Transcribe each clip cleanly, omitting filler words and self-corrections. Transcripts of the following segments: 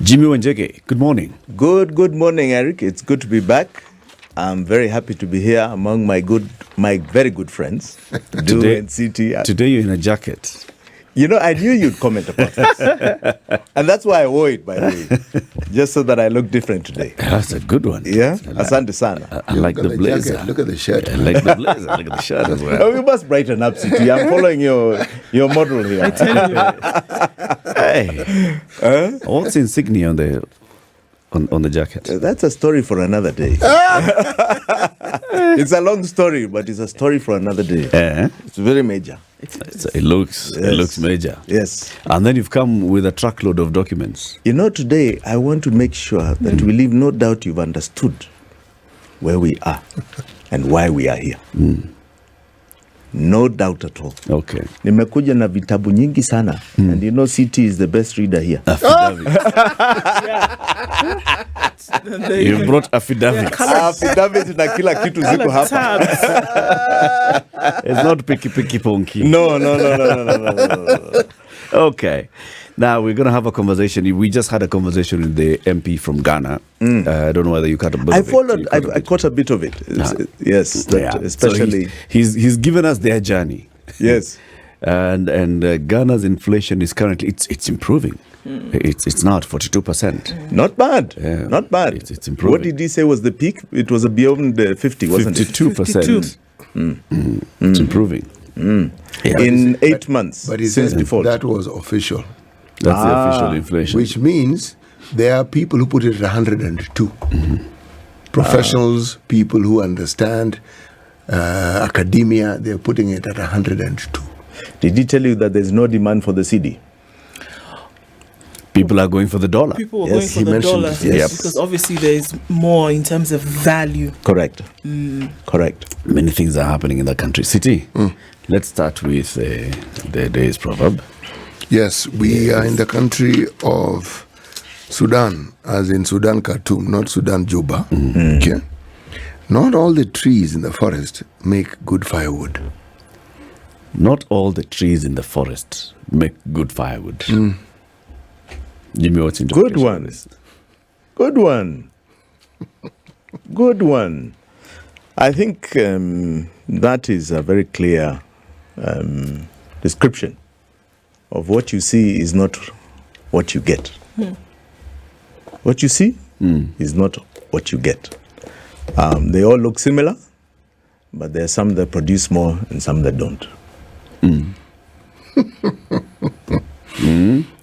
JIMI WANJIGI, good morning. Good morning, Eric. It's good to be back. I'm very happy to be here among my very good friends, Du and CT. Today you're in a jacket. You know, I knew you'd comment about this. And that's why I wore it, by the way, just so that I look different today. That's a good one. Yeah? Asante sana. I like the blazer. Jacket. Look at the shirt. I like the blazer. Look at the shirt as well. Oh, you must brighten up, CT. I'm following your model here. I tell you. Hey, what's insignia on the jacket? That's a story for another day. It's a long story, but it's a story for another day. It's very major. It looks major. Yes. And then you've come with a truckload of documents. You know, today I want to make sure that we leave no doubt you've understood where we are and why we are here. No doubt at all. Okay. Nimekuja na vitabu nyingi sana. And you know CT is the best reader here. You brought affidavits. Affidavit na kila kitu ziko hapa. It's not picky ponky. No. Okay. Now we're going to have a conversation. We just had a conversation with the MP from Ghana. I don't know whether you caught a bit of it. I caught a bit of it. Yes, especially. So he's given us their journey. Yes. And Ghana's inflation is currently, it's improving. It's now at 42%. Not bad. Yeah. Not bad. It's improving. What did he say was the peak? It was beyond 50, wasn't 52%. It's improving. Yeah. In 8 months But he since said default. that was official, That's the official inflation. which means there are people who put it at 102. Professionals, people who understand academia, they're putting it at 102. Did he tell you that there's no demand for the CD? People are going for the dollar. People are Yes, going for he the dollar mentioned it, yes. because obviously there's more in terms of value. Correct. Correct. Many things are happening in the country. City, let's start with the day's proverb. Yes, we are in the country of Sudan, as in Sudan Khartoum, not Sudan Juba. Okay? Not all the trees in the forest make good firewood. Not all the trees in the forest make good firewood. JIMI, what's in Good one. Good one. Good one. I think that is a very clear description of what you see is not what you get. What you see is not what you get. They all look similar, but there are some that produce more and some that don't.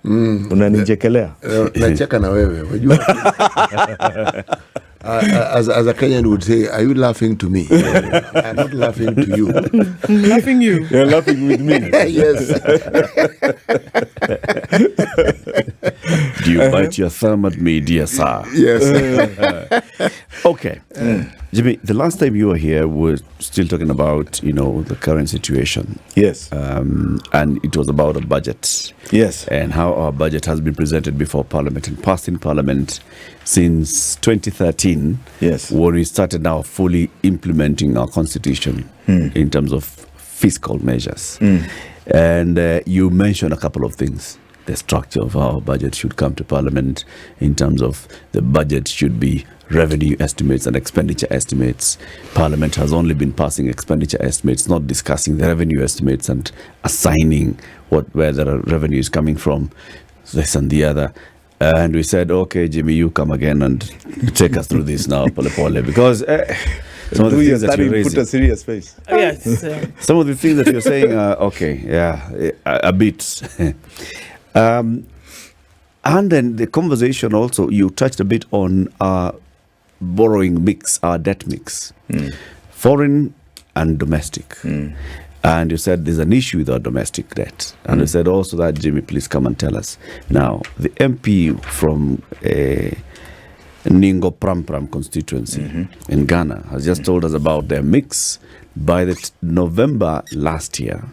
Unanichekelea? Nacheka na wewe. Wajua, as a Kenyan would say, are you laughing to me? I'm not laughing to you. Laughing you. You're laughing with me. Yes. Do you bite your thumb at me, dear sir? Yes. Okay. JIMI, the last time you were here, we're still talking about, the current situation. Yes. And it was about a budget. Yes. And how our budget has been presented before Parliament and passed in Parliament since 2013. Yes. When we started now fully implementing our constitution in terms of fiscal measures. And you mentioned a couple of things. The structure of our budget should come to Parliament in terms of the budget should be revenue estimates and expenditure estimates. Parliament has only been passing expenditure estimates, not discussing the revenue estimates and assigning where the revenue is coming from, this and the other. And we said, okay, JIMI, you come again and take us through this now, pole, because some of the things that you're raising, put a serious face. Yes. some of the things that you're saying are okay, yeah, a bit. And then the conversation also, you touched a bit on our borrowing mix, our debt mix, foreign and domestic. And you said there's an issue with our domestic debt. And you said also that, JIMI, please come and tell us. Now, the MP from Ningo Pram constituency in Ghana has just told us about their mix. By the November last year,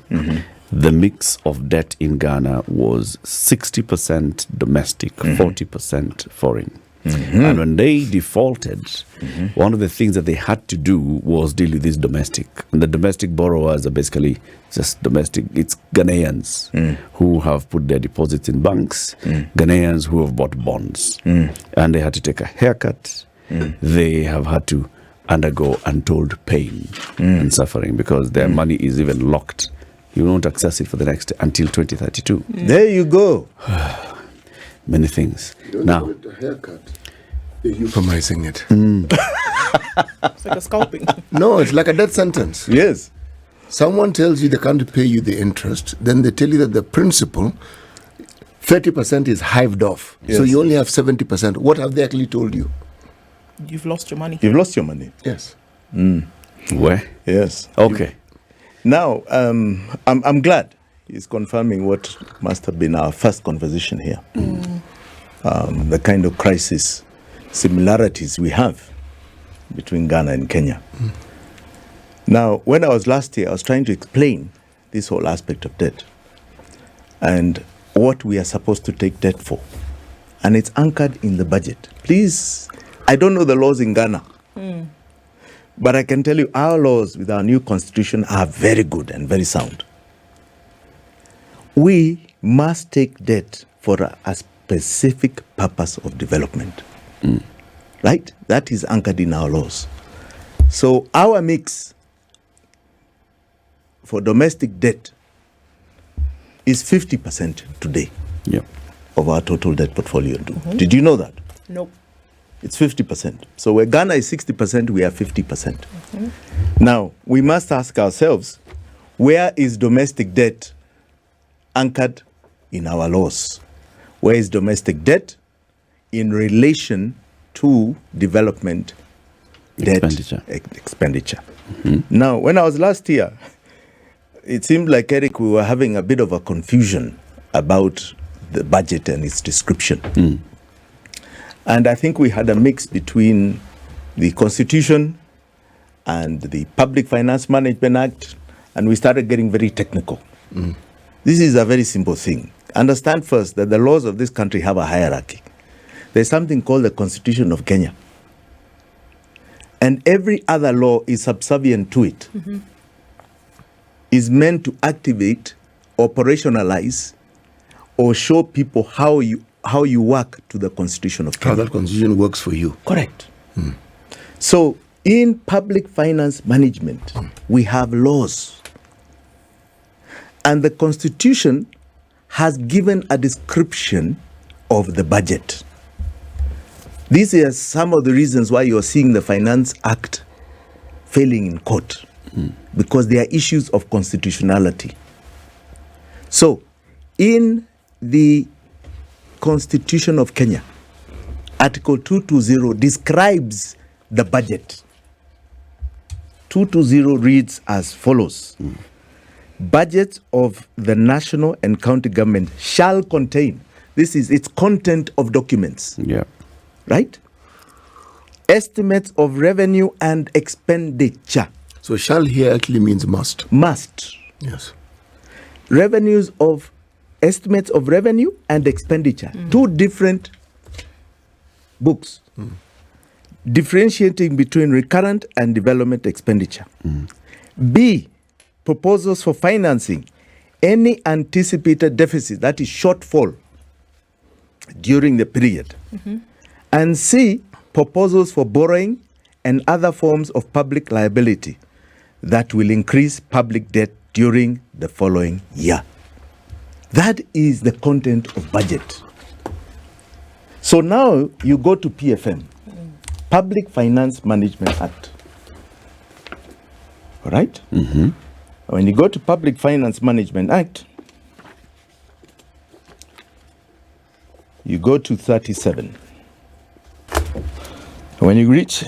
the mix of debt in Ghana was 60% domestic, 40% foreign. And when they defaulted, one of the things that they had to do was deal with this domestic. And the domestic borrowers are basically just domestic. It's Ghanaians who have put their deposits in banks, Ghanaians who have bought bonds. And they had to take a haircut. They have had to undergo untold pain and suffering because their money is even locked. You won't access it for the next until 2032. There you go. Many things. Now, the haircut, they're euphemising it. It's like a scalping. No, it's like a death sentence. Yes. Someone tells you they can't pay you the interest, then they tell you that the principal, 30% is hived off. So Yes. you only have 70%. What have they actually told you? You've lost your money. You've lost your money. Yes. where? Yes. Okay. Now, I'm glad he's confirming what must have been our first conversation here. The kind of crisis similarities we have between Ghana and Kenya. Now, when I was last here, I was trying to explain this whole aspect of debt and what we are supposed to take debt for. And it's anchored in the budget. Please, I don't know the laws in Ghana. But I can tell you our laws with our new constitution are very good and very sound. We must take debt for a specific purpose of development. Right? That is anchored in our laws. So our mix for domestic debt is 50% today Yep. of our total debt portfolio. Did you know that? Nope. It's 50%. So where Ghana is 60%, we are 50%. Now, we must ask ourselves, where is domestic debt anchored in our laws? Where is domestic debt in relation to development debt expenditure? Now, when I was last here, it seemed like, Eric, we were having a bit of a confusion about the budget and its description. And I think we had a mix between the Constitution and the Public Finance Management Act, and we started getting very technical. This is a very simple thing. Understand first that the laws of this country have a hierarchy. There's something called the Constitution of Kenya. And every other law is subservient to it. Is meant to activate, operationalize, or show people how you work to the Constitution of How Kenya. that constitution works for you. Correct. So in public finance management, we have laws. And the Constitution has given a description of the budget. These are some of the reasons why you're seeing the Finance Act failing in court. Because there are issues of constitutionality. So in the Constitution of Kenya, Article 220 describes the budget. 220 reads as follows. Budgets of the national and county government shall contain, this is its content of documents, Yeah. right? Estimates of revenue and expenditure. So shall here actually means must. Must. Yes. Estimates of revenue and expenditure. Two different books. Differentiating between recurrent and development expenditure. B, proposals for financing any anticipated deficit, that is shortfall, during the period. And C, proposals for borrowing and other forms of public liability that will increase public debt during the following year. That is the content of budget. So now you go to PFM, Public Finance Management Act. All right? When you go to Public Finance Management Act, you go to 37. When you reach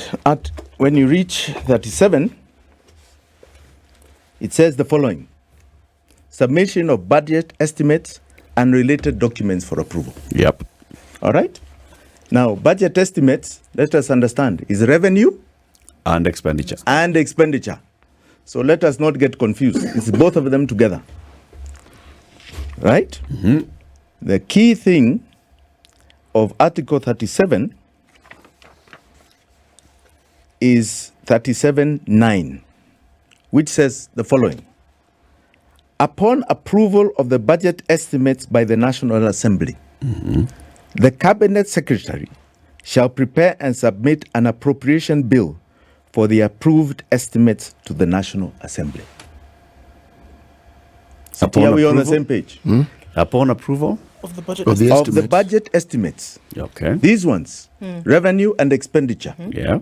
37, it says the following: submission of budget estimates and related documents for approval. Yep. All right? Now, budget estimates, let us understand, is revenue And expenditure. and expenditure. So let us not get confused. It's both of them together. Right? The key thing of Article 37 is 37.9, which says the following. Upon approval of the budget estimates by the National Assembly, the Cabinet Secretary shall prepare and submit an appropriation bill for the approved estimates to the National Assembly. Upon Are we on the approval? same page? Upon approval? Of the budget. Of the Of the estimates. budget estimates, Okay. these ones, revenue and expenditure, Yeah.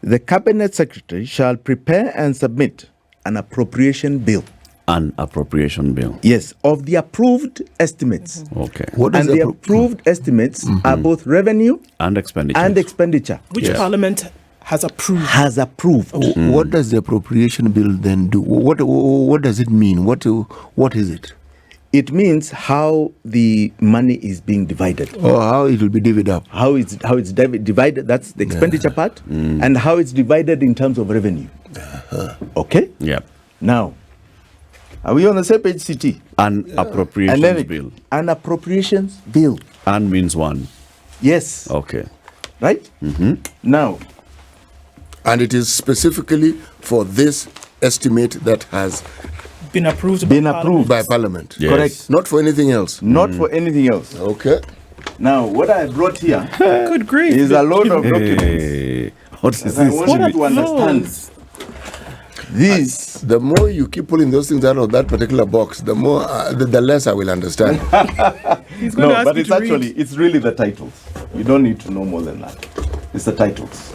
the Cabinet Secretary shall prepare and submit an appropriation bill. An appropriation bill. Yes, of the approved estimates. Okay. What is And the appro- approved estimates are both revenue And expenditure. and expenditure. Which Yeah. Parliament has approved. Has approved. What does the appropriation bill then do? What does it mean? What is it? It means how the money is being divided. Or how it will be divvied up? How it's divided, that's the expenditure part, and how it's divided in terms of revenue. Okay? Yeah. Now, are we on the same page, CT? An appropriations And then bill. an appropriations bill. An means one. Yes. Okay. Right? Now, And it is specifically for this estimate that has Been approved. Been by approved. by Parliament. Yes. correct. Not for anything else. Not for anything else. Okay. Now, what I brought here Parliament. Good grief. is a load of documents. Hey, what is I this? want you to understand this. The more you keep pulling those things out of that particular box, the more, the less I will understand. He's going to No, ask but you it's to actually, read. it's really the titles. You don't need to know more than that. It's the titles.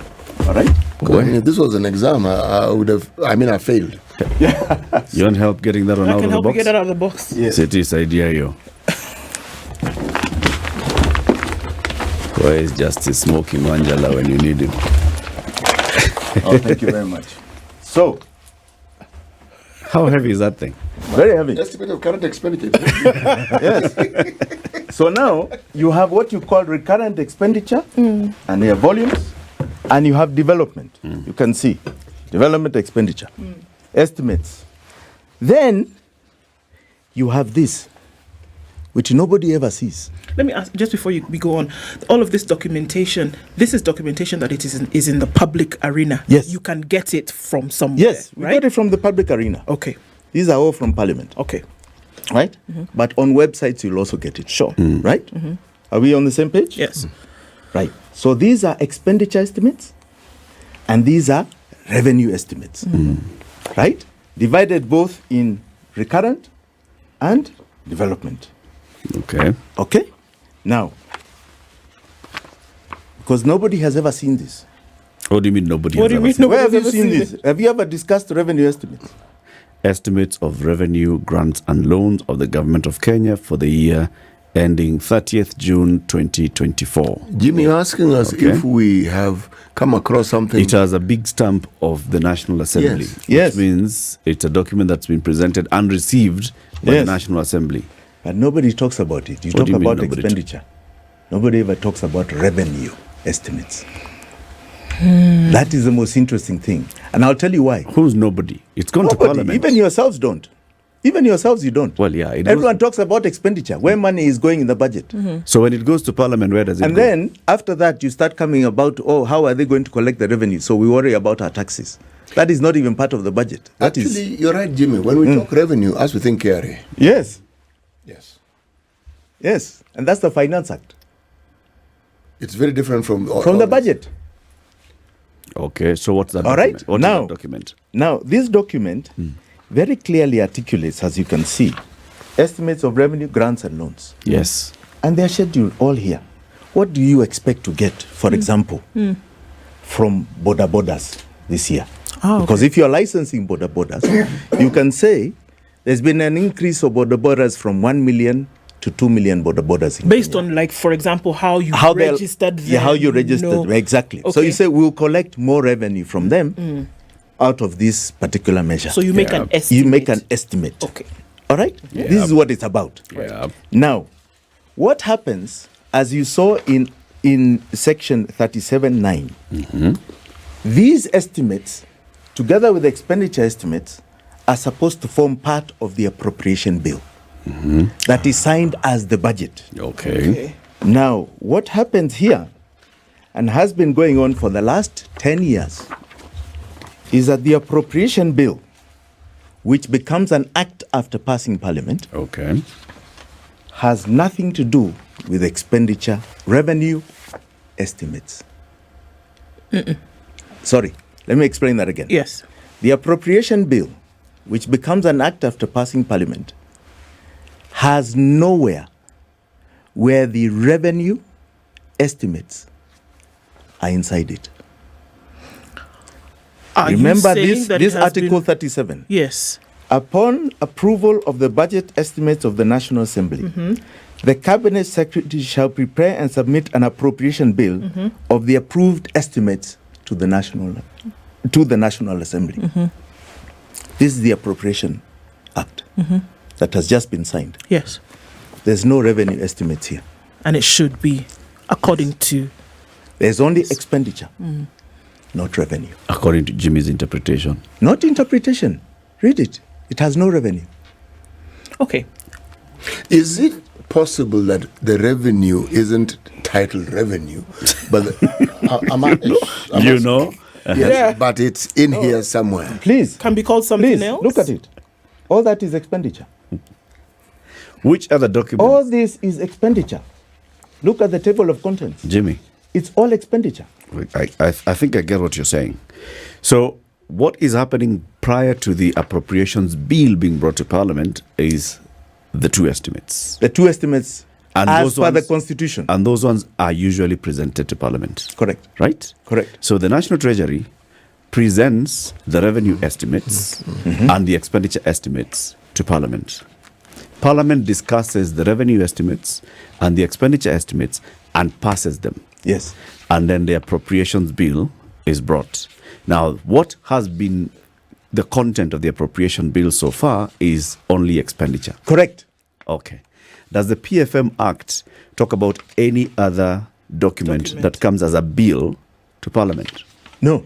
All right? I mean, if this was an exam, I would have, I failed. You want help getting that one I out can of the help you box? get it out of the box. Yes. City's idea, yo. Where is Justice smoking Wanjala when you need him? Oh, thank you very much. So, How heavy is that thing? very heavy. Estimate of current expenditure. Yes. So now you have what you call recurrent expenditure and their volumes, and you have development. You can see development expenditure, estimates. Then you have this, which nobody ever sees. Let me ask, just before we go on, all of this documentation, this is documentation that it is in the public arena. Yes. You can get it from somewhere. Yes, we right? got it from the public arena. Okay. These are all from Parliament, Okay. right? But on websites you'll also get it. Sure. Right? Are we on the same page? Yes. Right. So these are expenditure estimates and these are revenue estimates. Right? Divided both in recurrent and development. Okay. Okay? Now, because nobody has ever seen this. What do you mean nobody What has do you ever mean seen? Where have you Nobody's seen ever this? seen Have you ever discussed revenue estimates? Estimates of revenue, grants and loans of the government of Kenya for the year ending 30th June 2024. Jimmy, you're asking us Okay. if we have come across something. It has a big stamp of the National Assembly, Yes. which Yes. means it's a document that's been presented and received by Yes. the National Assembly. But nobody talks about it. You What talk do you mean about nobody expenditure. Nobody ever talks about revenue estimates. That is the most interesting thing. And I'll tell you why. Who's nobody? It's gone to Nobody, Parliament. even yourselves don't. Even yourselves, you don't. Well, yeah. It Everyone goes, talks about expenditure, where money is going in the budget. so when it goes to Parliament, where does it And go? then after that, you start coming about, oh, how are they going to collect the revenue? So we worry about our taxes. That is not even part of the budget. That is Actually, you're right, Jimmy. When we talk revenue, as we think KRA. yes, Yes. yes, and that's the Finance Act It's very different from from all the this. budget. Okay, so what's that All document? right, What is now- that document? Now, this document very clearly articulates, as you can see, estimates of revenue, grants, and loans. Yes. And they're scheduled all here. What do you expect to get, for example, from border borders this year? Oh, Because if you're licensing border borders, you can say there's been an increase of border borders from 1 million to 2 million border borders. in Based Kenya. on, like, for example, how you they'll- registered them. Yeah, how you registered. know. Exactly. So Okay. you say we'll collect more revenue from them out of this particular measure. So you make Yeah. an estimate. You make an estimate. Okay. All right? This is what it's about. Yeah. Now, what happens, as you saw in section 37.9, these estimates, together with the expenditure estimates, are supposed to form part of the appropriation bill that is signed as the budget. Okay. Okay. Now, what happens here, and has been going on for the last 10 years is that the appropriation bill, which becomes an act after passing parliament, Okay. has nothing to do with expenditure, revenue estimates. Sorry, let me explain that again. Yes. The appropriation bill, which becomes an act after passing parliament, has nowhere where the revenue estimates are inside it. Are you Remember saying that this it has Article been- 37. Yes. Upon approval of the budget estimates of the National Assembly, the Cabinet Secretary shall prepare and submit an appropriation bill of the approved estimates to the National Assembly. This is the Appropriation Act that has just been signed. Yes. There's no revenue estimates here. And it should be according to. There's only expenditure, not revenue. According to Jimmy's interpretation. Not interpretation. Read it. It has no revenue. Okay. Is it possible that the revenue isn't titled revenue, but You know? yes, Yeah. but it's in here somewhere? Please, Can be called something please, else. look at it. All that is expenditure. Which other document? All this is expenditure. Look at the table of contents. Jimmy, It's all expenditure. I think I get what you're saying. So, what is happening prior to the appropriations bill being brought to Parliament is the two estimates. The two estimates And as those per the ones- Constitution. And those ones are usually presented to Parliament. Correct. Right? Correct. So the National Treasury presents the revenue estimates and the expenditure estimates to Parliament. Parliament discusses the revenue estimates and the expenditure estimates and passes them. Yes. And then the appropriations bill is brought. Now, what has been the content of the appropriation bill so far is only expenditure. Correct. Okay. Does the PFM Act talk about any other document that comes as a bill to Parliament? No.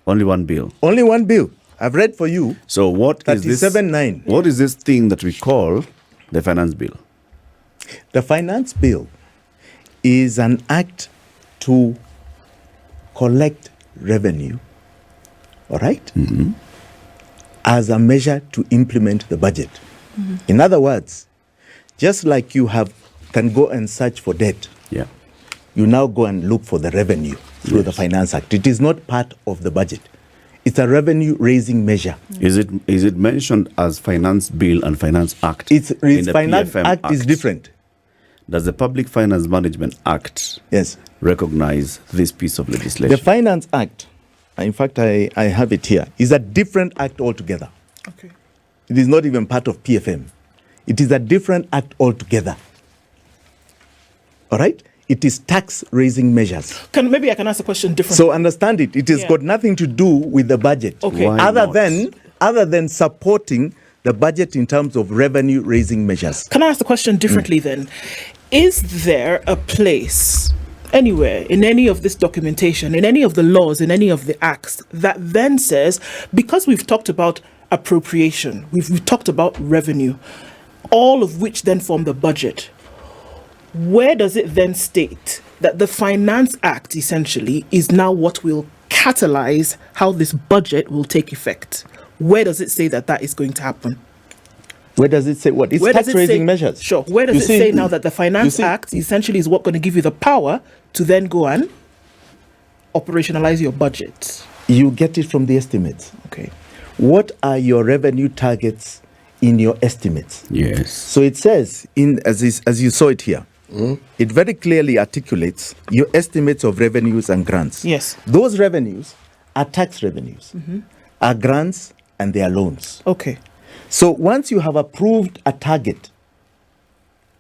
Only one bill. Only one bill. I've read for you. So what is this? 37.9. What is this thing that we call the finance bill? The finance bill is an act to collect revenue, all right, as a measure to implement the budget. In other words, just like you can go and search for debt, Yeah. you now go and look for the revenue through the Finance Act. It is not part of the budget. It's a revenue-raising measure. Is it mentioned as finance bill and finance act? Its in the Finance PFM Act is different. Does the Public Finance Management Act Yes. recognize this piece of legislation? The Finance Act, in fact, I have it here, is a different act altogether. Okay. It is not even part of PFM. It is a different act altogether. All right? It is tax-raising measures. Maybe I can ask a question differently. So understand it. It has Yeah. got nothing to do with the budget. Okay. Why Other not? than supporting the budget in terms of revenue-raising measures. Can I ask the question differently then? Is there a place anywhere in any of this documentation, in any of the laws, in any of the acts that then says, because we've talked about appropriation, we've talked about revenue, all of which then form the budget, where does it then state that the Finance Act essentially is now what will catalyze how this budget will take effect? Where does it say that that is going to happen? Where does it say what? It's Where does it tax-raising say, measures. Sure. Where does You it see- say now that the Finance see- Act essentially is what going to give you the power to then go and operationalize your budget? You get it from the estimates. Okay. What are your revenue targets in your estimates? Yes. So it says, as you saw it here, it very clearly articulates your estimates of revenues and grants. Yes. Those revenues are tax revenues, are grants, and they are loans. Okay. So once you have approved a target,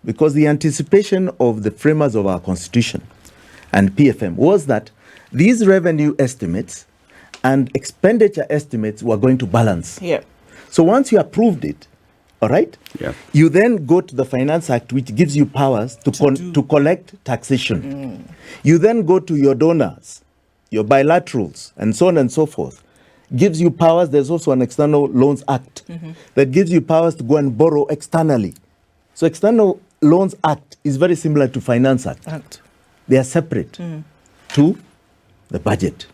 because the anticipation of the framers of our Constitution and PFM was that these revenue estimates and expenditure estimates were going to balance. Yeah. So once you approved it, all right, Yeah. you then go to the Finance Act, which gives you powers to collect taxation. You then go to your donors, your bilaterals, and so on and so forth. Gives you powers. There's also an External Loans Act that gives you powers to go and borrow externally. So External Loans Act is very similar to Finance Act. They are separate. to the budget.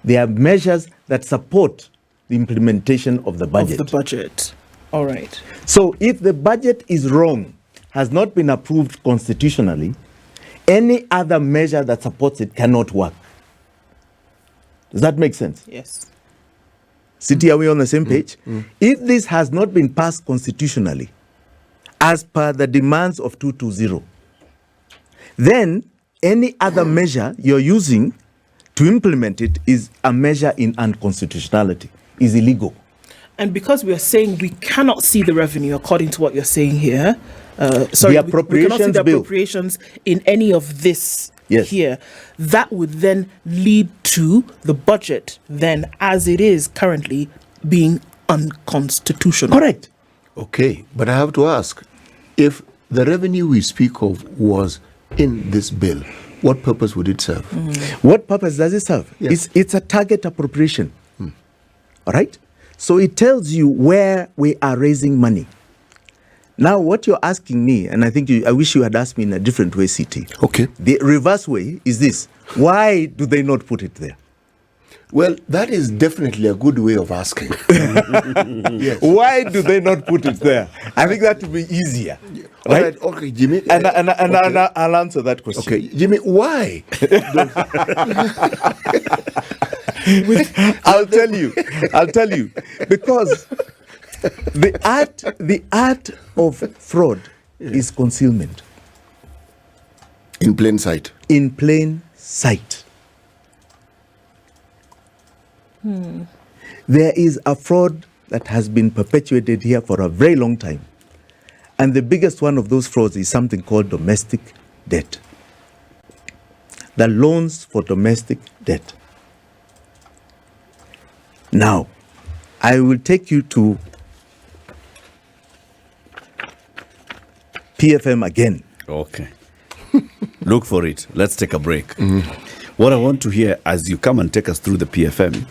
They are measures that support the implementation of the budget. Of the budget. All right. So if the budget is wrong, has not been approved constitutionally, any other measure that supports it cannot work. Does that make sense? Yes. City, are we on the same page? If this has not been passed constitutionally, as per the demands of 220, then any other measure you're using to implement it is a measure in unconstitutionality, is illegal. And because we are saying we cannot see the revenue according to what you're saying here, The we cannot see appropriations the bill. appropriations in any of this Yes. here, that would then lead to the budget then as it is currently being unconstitutional. Correct. Okay, but I have to ask, if the revenue we speak of was in this bill, what purpose would it serve? What purpose does it serve? Yes. It's a target appropriation. All right? So it tells you where we are raising money. Now, what you're asking me, and I wish you had asked me in a different way, CT. Okay. The reverse way is this. Why do they not put it there? Well, that is definitely a good way of asking. Yes. Why do they not put it there? I think that would be easier. All Right? right, okay, Jimmy. And okay. I'll answer that question. Okay, Jimmy, why? I'll tell you. Because the art of fraud is concealment In plain sight. in plain sight. There is a fraud that has been perpetuated here for a very long time. And the biggest one of those frauds is something called domestic debt. The loans for domestic debt. Now, I will take you to PFM again. Okay. Look for it. Let's take a break. What I want to hear as you come and take us through the PFM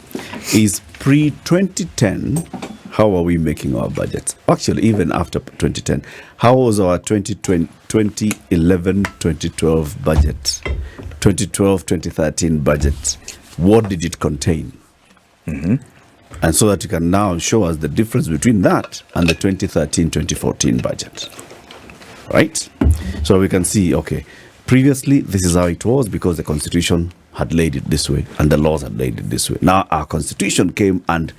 is pre-2010, how are we making our budgets? Actually, even after 2010, how was our 2011, 2012 budget? 2012, 2013 budget? What did it contain? And so that you can now show us the difference between that and the 2013, 2014 budget. Right? So we can see, okay, previously this is how it was because the Constitution had laid it this way and the laws had laid it this way. Now our Constitution came and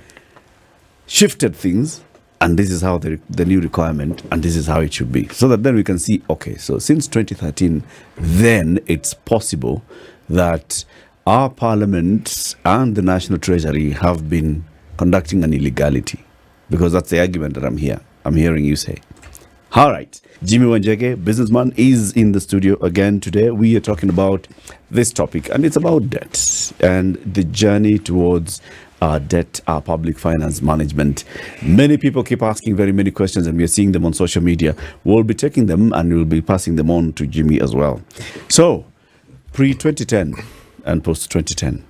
shifted things, and this is how the new requirement, and this is how it should be. So that then we can see, okay, so since 2013, then it's possible that our Parliament and the National Treasury have been conducting an illegality, because that's the argument that I'm hearing you say. All right. JIMI WANJIGI, businessman, is in the studio again today. We are talking about this topic, and it's about debt and the journey towards our debt, our public finance management. Many people keep asking very many questions, and we are seeing them on social media. We'll be taking them and we'll be passing them on to JIMI as well. So, pre-2010 and post-2010,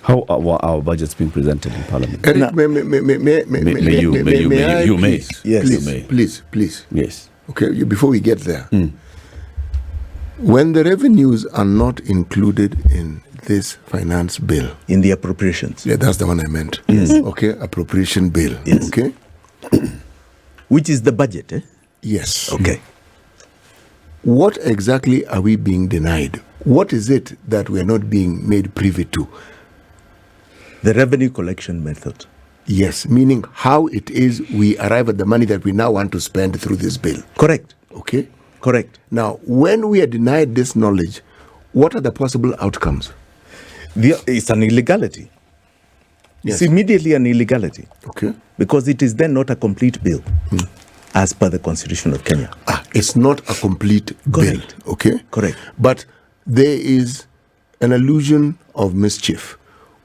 how are our budgets being presented in Parliament? Eric, may You may. Yes. You may. Please. Yes. Okay, before we get there, when the revenues are not included in this finance bill, In the appropriations. yeah, that's the one I meant. Yes. Okay, appropriation bill. Yes. Okay. Which is the budget, eh? Yes. Okay. What exactly are we being denied? What is it that we are not being made privy to? The revenue collection method. Yes, meaning how it is we arrive at the money that we now want to spend through this bill. Correct. Okay. Correct. Now, when we are denied this knowledge, what are the possible outcomes? It's an illegality. Yes. It's immediately an illegality Okay. because it is then not a complete bill as per the Constitution of Kenya. It's not a complete Correct. bill. Okay. Correct. But there is an illusion of mischief.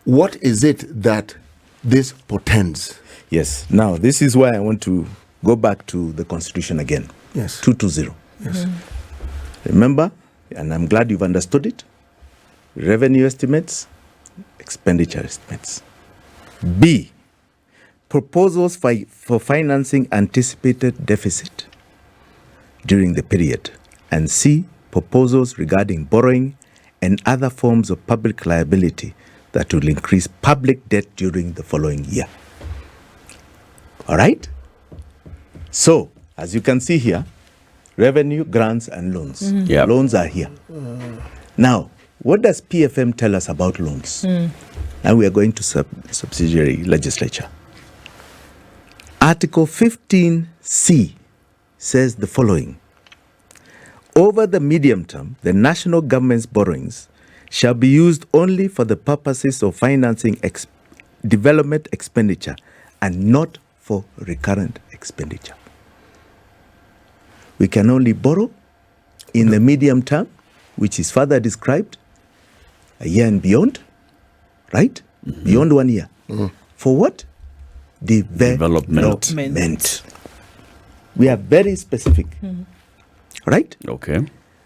What is it that this portends? Yes. Now, this is why I want to go back to the Constitution again. Yes. 220. Yes. Remember, and I'm glad you've understood it, revenue estimates, expenditure estimates. B, proposals for financing anticipated deficit during the period. And C, proposals regarding borrowing and other forms of public liability that will increase public debt during the following year. All right? So, as you can see here, revenue, grants, and loans. Yep. Loans are here. Now, what does PFM tell us about loans? And we are going to subsidiary legislature. Article 15C says the following. Over the medium term, the national government's borrowings shall be used only for the purposes of financing development expenditure and not for recurrent expenditure. We can only borrow in the medium term, which is further described, a year and beyond, right? Beyond 1 year. For what? Development. We are very specific, right? Okay.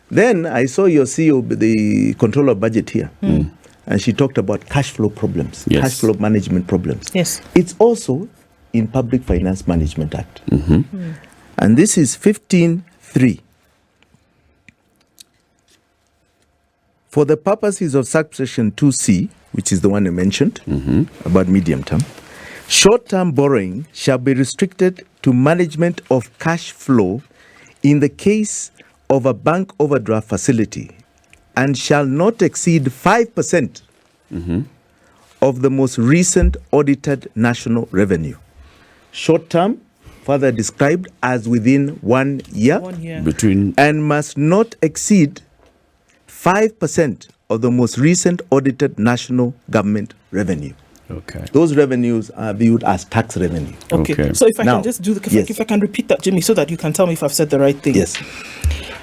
Then I saw your CEO, the controller of budget here, and she talked about cash flow problems, Yes. cash flow management problems. Yes. It's also in Public Finance Management Act. And this is 15.3. For the purposes of subsection 2C, which is the one I mentioned about medium term, short-term borrowing shall be restricted to management of cash flow in the case of a bank overdraft facility and shall not exceed 5% of the most recent audited national revenue. Short-term, further described as within 1 year, 1 year. Between and must not exceed 5% of the most recent audited national government revenue. okay. Those revenues are viewed as tax revenue. Okay. Okay. So if I Now, can just do the, yes. if I can repeat that, Jimmy, so that you can tell me if I've said the right thing. Yes.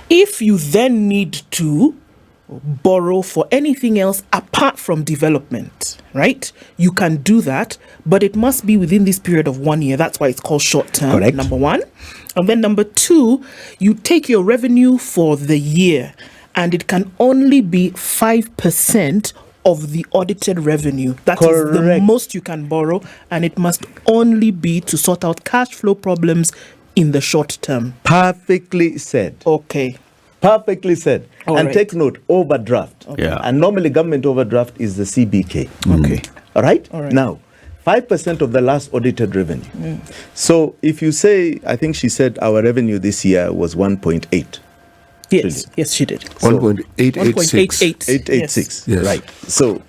If you then need to borrow for anything else apart from development, right? You can do that, but it must be within this period of 1 year. That's why it's called short term. Correct. Number one. And then number two, you take your revenue for the year and it can only be 5% of the audited revenue. That is the Correct. most you can borrow, and it must only be to sort out cash flow problems in the short term. Perfectly said. Okay. Perfectly said. All and right. take note, overdraft. Yeah. And normally government overdraft is the CBK. Okay. All right? All right. Now, 5% of the last audited revenue. So if you say, I think she said our revenue this year was 1.8. Yes. Yes, she did. 1.886. 886. Yes. Right. So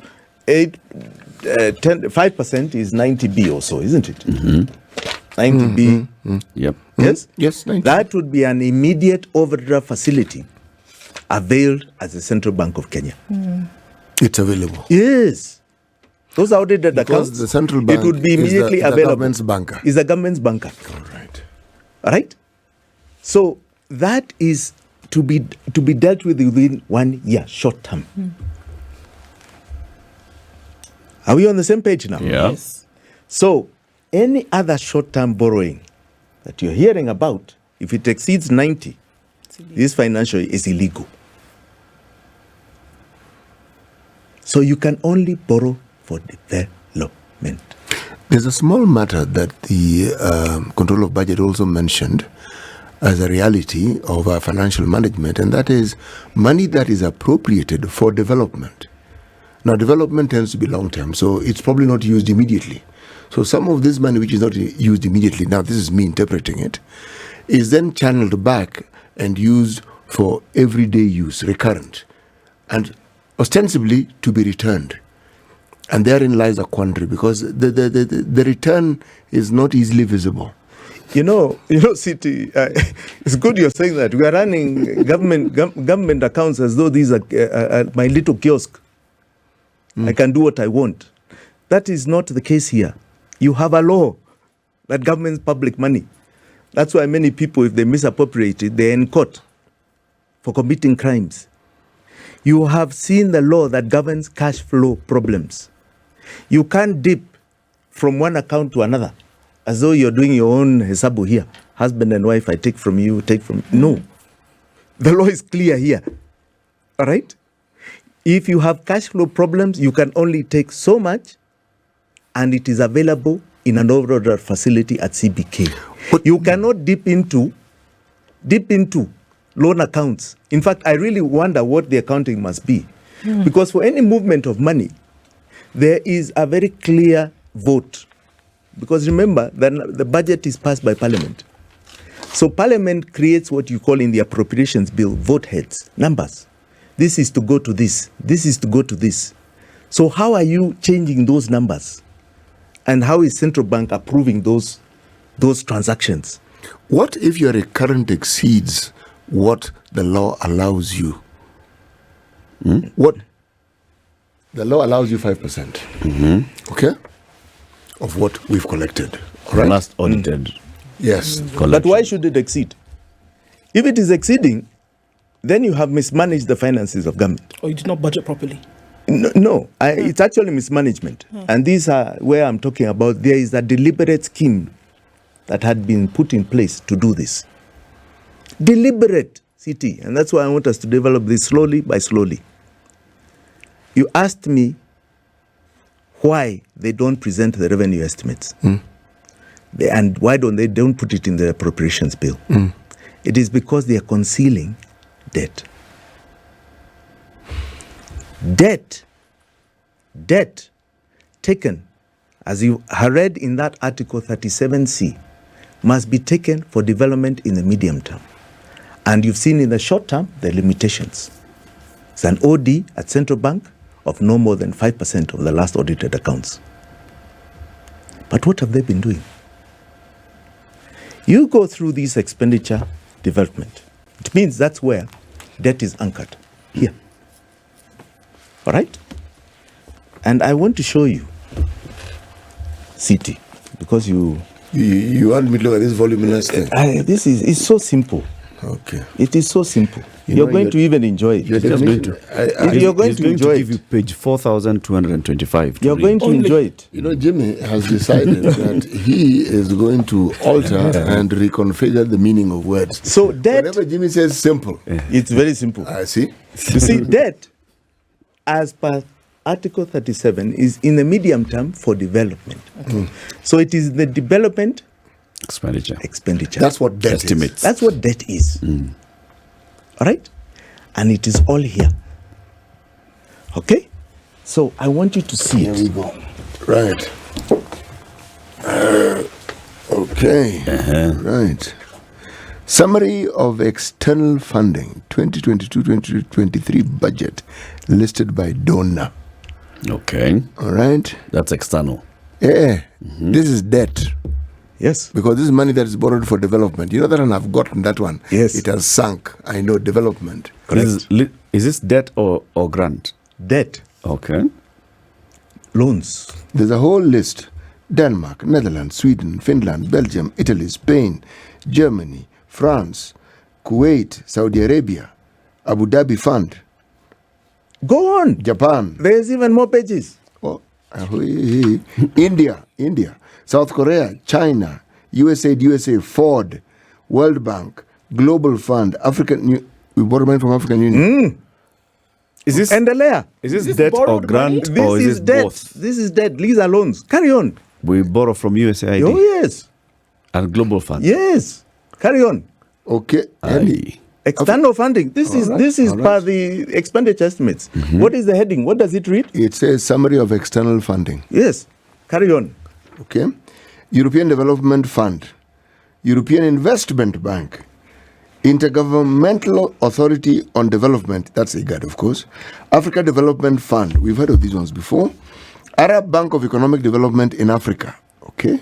5% is 90B or so, isn't it? 90B. Yep. Yes? Yes, 90. That would be an immediate overdraft facility availed as the Central Bank of Kenya. It's available. Yes. Those audited Because accounts, the central bank it would be is the- immediately the available. government's banker. Is the government's banker. All right. All right? So that is to be dealt with within 1 year, short term. Are we on the same page now? Yeah. Yes. So any other short-term borrowing that you're hearing about, if it exceeds 90, this financial is illegal. So you can only borrow for development. There's a small matter that the Control of Budget also mentioned as a reality of our financial management, and that is money that is appropriated for development. Now, development tends to be long-term, so it's probably not used immediately. So some of this money which is not used immediately, now this is me interpreting it, is then channeled back and used for everyday use, recurrent, and ostensibly to be returned. And therein lies a quandary, because the return is not easily visible. You know, City, it's good you're saying that. We are running government accounts as though these are my little kiosk. I can do what I want. That is not the case here. You have a law that governs public money. That's why many people, if they misappropriate it, they're in court for committing crimes. You have seen the law that governs cash flow problems. You can't dip from one account to another as though you're doing your own hesabu here. Husband and wife, I take from you, take from... No. The law is clear here. All right? If you have cash flow problems, you can only take so much, and it is available in an overdraft facility at CBK. But- You cannot dip into loan accounts. In fact, I really wonder what the accounting must be. Because for any movement of money, there is a very clear vote. Because remember, the budget is passed by Parliament. So Parliament creates what you call in the appropriations bill, vote heads, numbers. This is to go to this. This is to go to this. So how are you changing those numbers? And how is central bank approving those transactions? What if your recurrent exceeds what the law allows you? What? The law allows you 5%. Okay? Of what we've collected. All right? Last audited. Yes. But why should it exceed? If it is exceeding, then you have mismanaged the finances of government. Or you did not budget properly. No, it's actually mismanagement. And these are where I'm talking about. There is a deliberate scheme that had been put in place to do this. Deliberate, CT. And that's why I want us to develop this slowly by slowly. You asked me why they don't present the revenue estimates. And why don't put it in the appropriations bill. It is because they are concealing debt. Debt taken, as you read in that Article 37C, must be taken for development in the medium term. And you've seen in the short term the limitations. It's an OD at central bank of no more than 5% of the last audited accounts. But what have they been doing? You go through this expenditure development. It means that's where debt is anchored, here. All right? And I want to show you, CT, because you want me to look at this voluminous thing? It's so simple. Okay. It is so simple. You're going to even enjoy it. You're going to give you page 4,225. You're going to enjoy it. You know, Jimmy has decided that he is going to alter and reconfigure the meaning of words. So debt, whenever Jimmy says simple, it's very simple. I see. You see, debt, as per Article 37, is in the medium term for development. So it is the development expenditure. That's what debt estimates. is. That's what debt is. All right? And it is all here. Okay? So I want you to see Here it. we go. Right. Okay. Right. Summary of external funding 2022-2023 budget listed by donor. Okay. All right. That's external. Yeah. This is debt. Yes. Because this is money that is borrowed for development. You know that one, I've gotten that one. Yes. It has sunk. I know development. Is this debt or grant? Debt. Okay. Loans. There's a whole list. Denmark, Netherlands, Sweden, Finland, Belgium, Italy, Spain, Germany, France, Kuwait, Saudi Arabia, Abu Dhabi Fund. Go on. Japan. There's even more pages. Oh, India, South Korea, China, USA, Ford, World Bank, Global Fund, we borrow money from African Union. Is this Endelea. Is this debt or grant or is it debt. both? This is debt. These are loans. Carry on. We borrow from USAID Oh, yes. and Global Fund. Yes. Carry on. Okay. Aye. External funding. This is all right. per the expenditure estimates. What is the heading? What does it read? It says summary of external funding. Yes. Carry on. Okay. European Development Fund, European Investment Bank, Intergovernmental Authority on Development, that's IGAD of course, Africa Development Fund, we've heard of these ones before, Arab Bank of Economic Development in Africa, okay,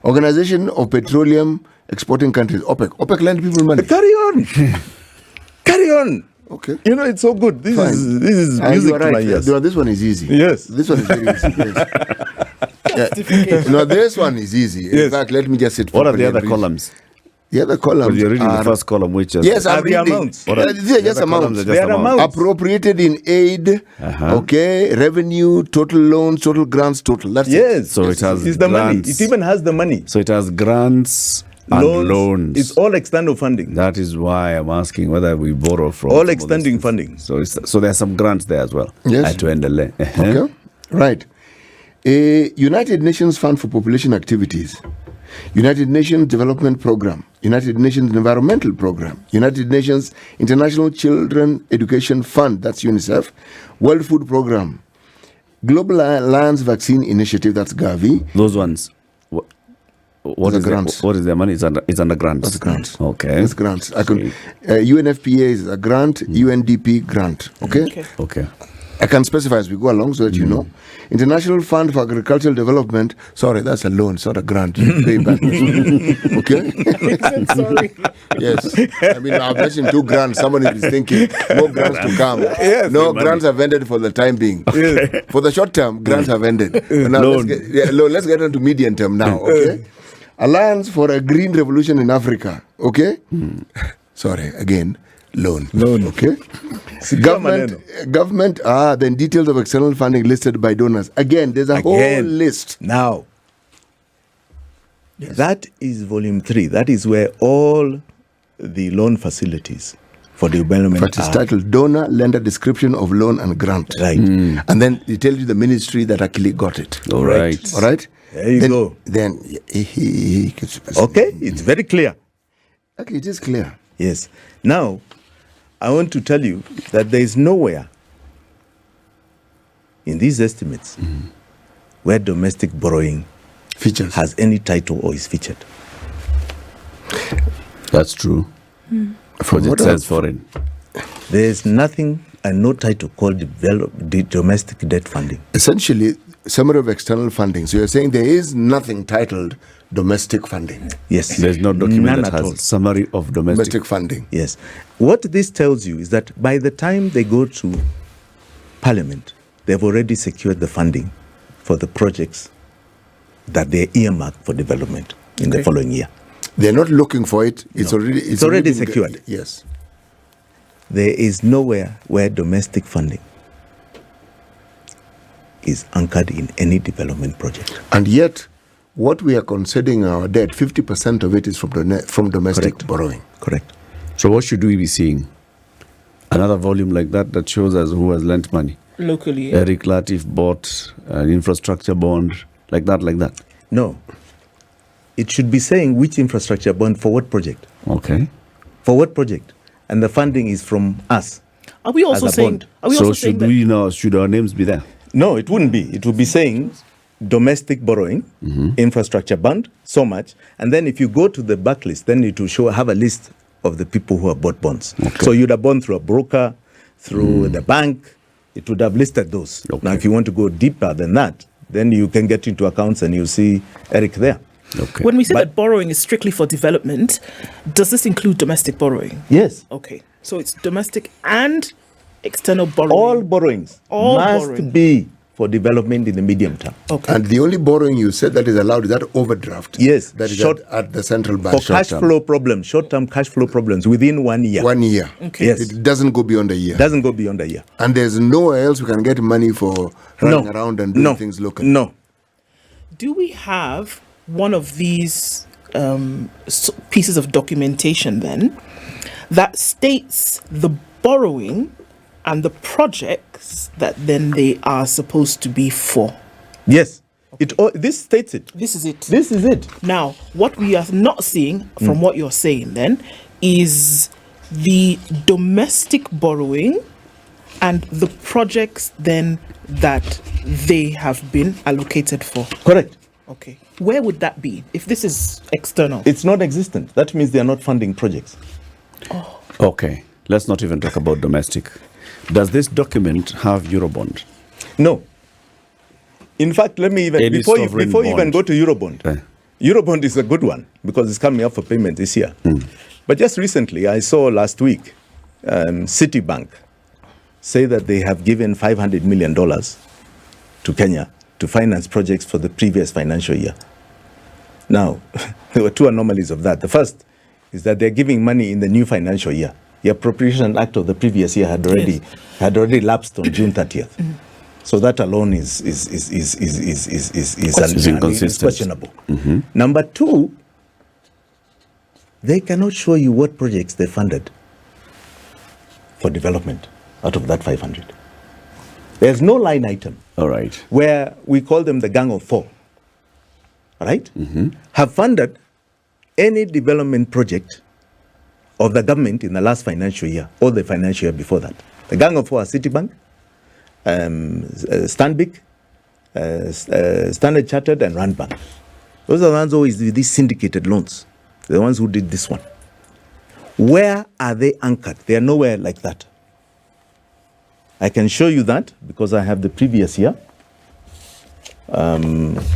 Organization of Petroleum Exporting Countries, OPEC. OPEC lend people money. Carry on. Carry on. Okay. You know, it's so good. This Fine. is And music you are to right. my ears. This one is easy. Yes. This one is very easy. Yes. No, this one is easy. In Yes. fact, let me just sit. What are the other properly and read. columns? The other columns Because you're reading are, the first column, which is yes, I'm Are the reading. amounts? What are- These are just the other columns amounts. are just They are amounts. amounts. Appropriated in aid, okay, revenue, total loans, total grants, total. That's it. Yes. So it has It's the money. grants. It even has the money. So it has grants and loans. It's all external funding. That is why I'm asking whether we borrow from All some of extending these funding. things. So there are some grants there as well. Yes. To Endele. Okay, right. A United Nations Fund for Population Activities, United Nations Development Program, United Nations Environmental Program, United Nations International Children Education Fund, that's UNICEF, World Food Program, Global Alliance Vaccine Initiative, that's Gavi. Those ones. What is grants. What is their money? It's under grants. That's grants. Okay. That's grants. UNFPA is a grant, UNDP grant. Okay. I can specify as we go along so that you know. International Fund for Agricultural Development. Sorry, that's a loan, it's not a grant. You pay back. Okay? Sorry. Yes. I mean, I've mentioned 2 grants. Somebody is thinking, more grants to come. Yes, no, grants have ended for the time being. Yes. For the short term, grants have ended. Now, let's get into medium term now, okay? Alliance for a Green Revolution in Africa, okay? Sorry, again. Loan. Okay. Government. Then details of external funding listed by donors. Again, there's a whole list. Now, that is volume 3. That is where all the loan facilities for development But it's titled Donor Lender Description of Loan and Grant. Right. And then they tell you the ministry that actually got it. All right. All right. There you go. Then Okay, it's very clear. Okay, it is clear. Yes. Now, I want to tell you that there is nowhere in these estimates where domestic borrowing Features. has any title or is featured. That's true. Because it says foreign. There is nothing and no title called the domestic debt funding. Essentially, summary of external funding. So you're saying there is nothing titled domestic funding. Yes. There's no document None that at all. has summary of domestic. Domestic funding. Yes. What this tells you is that by the time they go to Parliament, they've already secured the funding for the projects that they're earmarked for development in the following year. They're not looking for it. It's already already been secured. Yes. There is nowhere where domestic funding is anchored in any development project. And yet, what we are considering our debt, 50% of it is from domestic Correct. borrowing. Correct. So what should we be seeing? Another volume like that shows us who has lent money. Locally. Eric Latif bought an infrastructure bond, like that. No. It should be saying which infrastructure bond for what project. Okay. For what project? And the funding is from us. Are we also as a saying? bond. Are we So also saying should that? we now? Should our names be there? No, it wouldn't be. It would be saying domestic borrowing, infrastructure bond, so much. And then if you go to the backlist, then it will have a list of the people who have bought bonds. Okay. So you'd have gone through a broker, through the bank. It would have listed those. Okay. Now, if you want to go deeper than that, then you can get into accounts and you'll see Eric there. Okay. When we say that borrowing is strictly for development, does this include domestic borrowing? Yes. Okay, so it's domestic and external borrowing. All borrowings All must borrowing. be for development in the medium term. Okay. And the only borrowing you said that is allowed is that overdraft. Yes, That is short- at the central bank. For cash flow problems, short-term cash flow problems within 1 year. 1 year. Okay. Yes. It doesn't go beyond a year. Doesn't go beyond a year. And there's nowhere else we can get money for running around and doing things locally. No. Do we have one of these pieces of documentation then that states the borrowing and the projects that then they are supposed to be for? Yes. This states it. This is it. This is it. Now, what we are not seeing from what you're saying then is the domestic borrowing and the projects then that they have been allocated for. Correct. Okay. Where would that be if this is external? It's not existent. That means they are not funding projects. Okay. Let's not even talk about domestic. Does this document have Eurobond? No. In fact, let me even Any before you sovereign even bond. go to Eurobond. Eh. Eurobond is a good one because it's coming up for payment this year. But just recently, I saw last week Citibank say that they have given $500 million to Kenya to finance projects for the previous financial year. Now, there were two anomalies of that. The first is that they're giving money in the new financial year. The Appropriation Act of the previous year had already lapsed on June 30th. So that alone is inconsistent. questionable. Number two, they cannot show you what projects they funded for development out of that 500. There's no line item All right. where we call them the Gang of Four. right, have funded any development project of the government in the last financial year or the financial year before that. The Gang of Four are Citibank, Stanbic, Standard Chartered, and Rand Bank. Those are the ones always with these syndicated loans. The ones who did this one. Where are they anchored? They are nowhere like that. I can show you that because I have the previous year.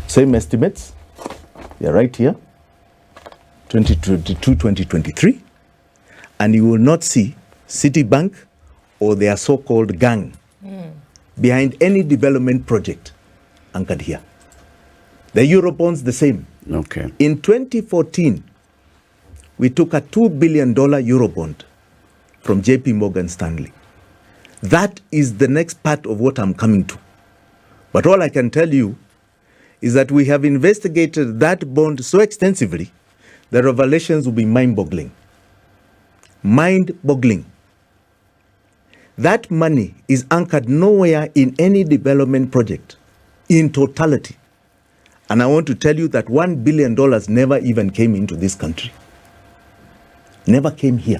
Same estimates. They are right here. 2022, 2023. And you will not see Citibank or their so-called gang behind any development project anchored here. The Eurobonds, the same. Okay. In 2014, we took a $2 billion Eurobond from JP Morgan Stanley. That is the next part of what I'm coming to. But all I can tell you is that we have investigated that bond so extensively, the revelations will be mind-boggling. Mind-boggling. That money is anchored nowhere in any development project in totality. And I want to tell you that $1 billion never even came into this country. Never came here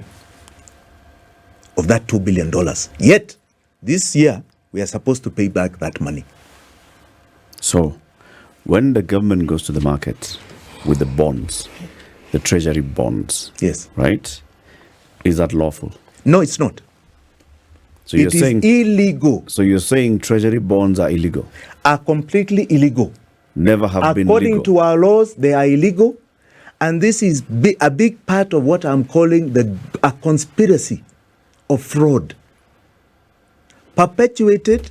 of that $2 billion. Yet, this year, we are supposed to pay back that money. So, when the government goes to the market with the bonds, the Treasury bonds, Yes. right, is that lawful? No, it's not. So you're It is saying illegal. So you're saying Treasury bonds are illegal? Are completely illegal. Never have been According legal. to our laws, they are illegal. And this is a big part of what I'm calling a conspiracy of fraud perpetuated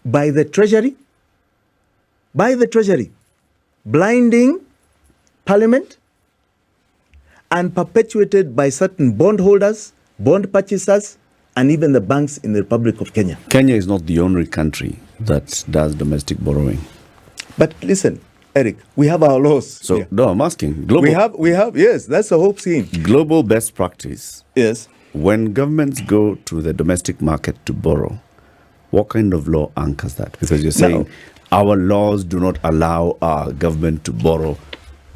by the Treasury, blinding Parliament, and perpetuated by certain bondholders, bond purchasers, and even the banks in the Republic of Kenya. Kenya is not the only country that does domestic borrowing. But listen, Eric, we have our laws. So, here. no, I'm asking. Global, We have, yes, that's the whole scheme. global best practice. Yes. When governments go to the domestic market to borrow, what kind of law anchors that? Because you're saying Now, our laws do not allow our government to borrow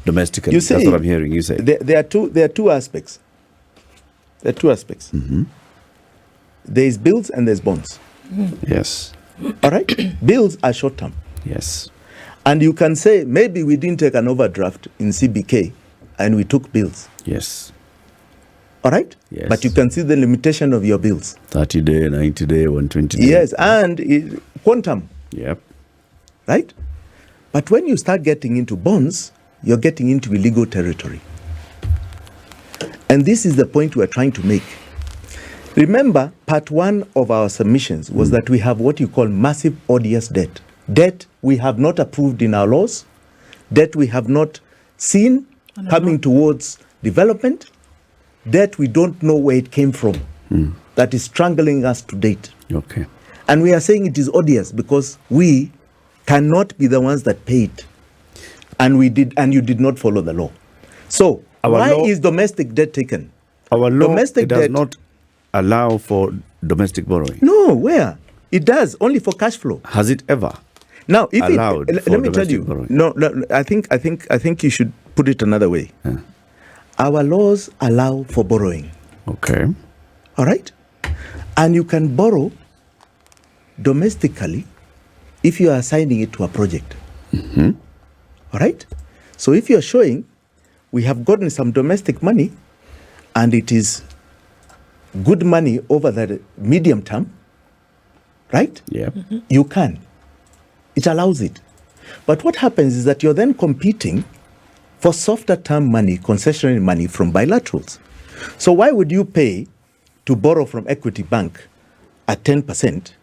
domestically. You see, that's what I'm hearing you say. There are two aspects. There are two aspects. There is bills and there's bonds. Yes. All right? Bills are short term. Yes. And you can say, maybe we didn't take an overdraft in CBK and we took bills. Yes. All right? Yes. But you can see the limitation of your bills. 30 day, 90 day, 120 day. Yes, and quantum, Yep. right? But when you start getting into bonds, you're getting into illegal territory. And this is the point we're trying to make. Remember, part one of our submissions was that we have what you call massive odious debt. Debt we have not approved in our laws, debt we have not seen coming towards development, debt we don't know where it came from, that is strangling us to date. Okay. And we are saying it is odious because we cannot be the ones that paid. And you did not follow the law. So, Our why law- is domestic debt taken? Our law Domestic it does debt- not allow for domestic borrowing. No, where? It does, only for cash flow. Has it ever? Now, if Allowed it, for let me tell domestic you, borrowing. no, I think you should put it another way. Our laws allow for borrowing, Okay. all right? And you can borrow domestically if you are assigning it to a project, all right? So if you're showing we have gotten some domestic money and it is good money over the medium term, right? Yep. You can. It allows it. But what happens is that you're then competing for softer term money, concessionary money from bilaterals. So why would you pay to borrow from Equity Bank at 10%,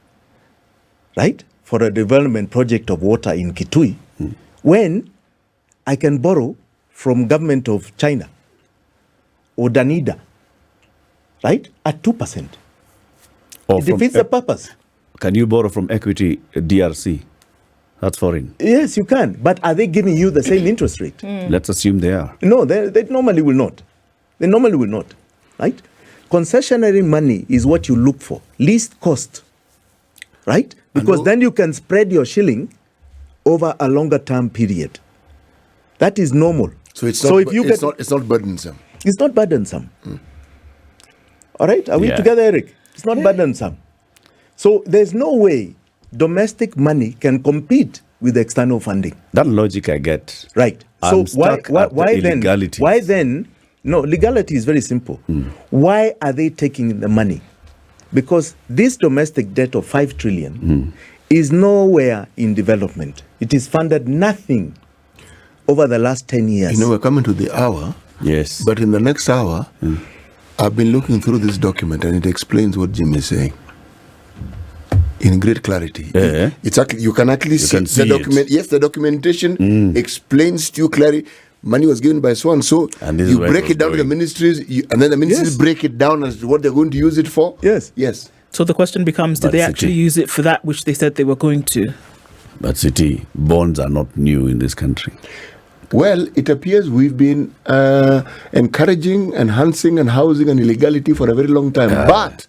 right, for a development project of water in Kitui, when I can borrow from government of China or Danida, right, at 2%? Or It from defeats the purpose. Can you borrow from Equity DRC? That's foreign. Yes, you can. But are they giving you the same interest rate? Let's assume they are. No, they normally will not. They normally will not, right? Concessionary money is what you look for, least cost, right? Because then you can spread your shilling over a longer term period. That is normal. So it's not, if you it's not burdensome. it's not burdensome. All right? Are we Yeah. together, Eric? It's not burdensome. So there's no way domestic money can compete with external funding. That logic I get. Right. I'm So why stuck at the then? illegalities. Why then? No, legality is very simple. Why are they taking the money? Because this domestic debt of 5 trillion is nowhere in development. It is funded nothing over the last 10 years. You know, we're coming to the hour, Yes. but in the next hour, I've been looking through this document and it explains what Jim is saying in great clarity. Yeah. It's actually, you can actually see can the see it. document. Yes, the documentation explains to you clearly. Money was given by so and so. And this is You where it break was it down to the going. ministries, and then the ministries Yes. break it down as to what they're going to use it for. Yes. Yes. So the question becomes, did But they City- actually use it for that which they said they were going to? But City, bonds are not new in this country. Well, it appears we've been encouraging, enhancing, and housing and illegality for a very long time. But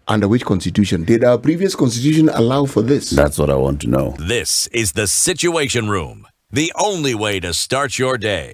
under which constitution? Did our previous constitution allow for this? That's what I want to know. This is the Situation Room, the only way to start your day.